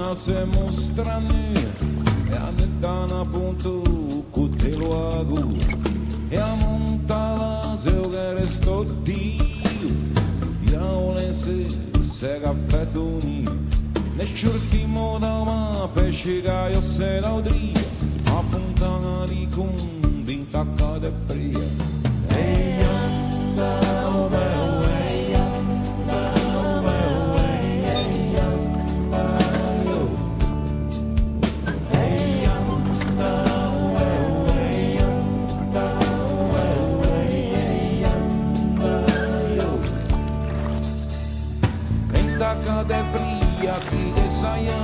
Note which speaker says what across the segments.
Speaker 1: nascemos strani e a netana appunto cu te luogo e a montala eu che resto dio violense se caffettoni ne sciurtimo da una pescica io se la odria a fontana di convinta cade pria e andavo de fria che le saia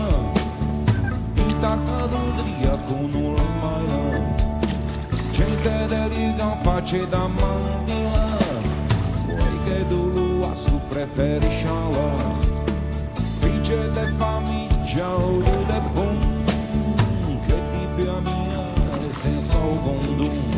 Speaker 1: intacca d'udria con un maia gente delica face da mandila vuoi che tu a su preferisci la fice de famiglia o de bom che ti più mia senza un condom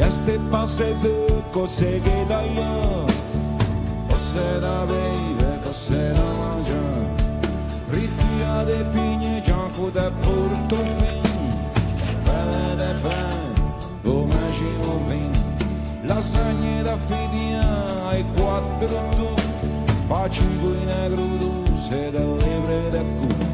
Speaker 1: este pase de cose che da io cose da bere, cose da mangiare frittia de pigne, gianco da portofin cervelle de fan, come ci vin lasagne da fidia e quattro tu paci coi negro dulce da livre da cu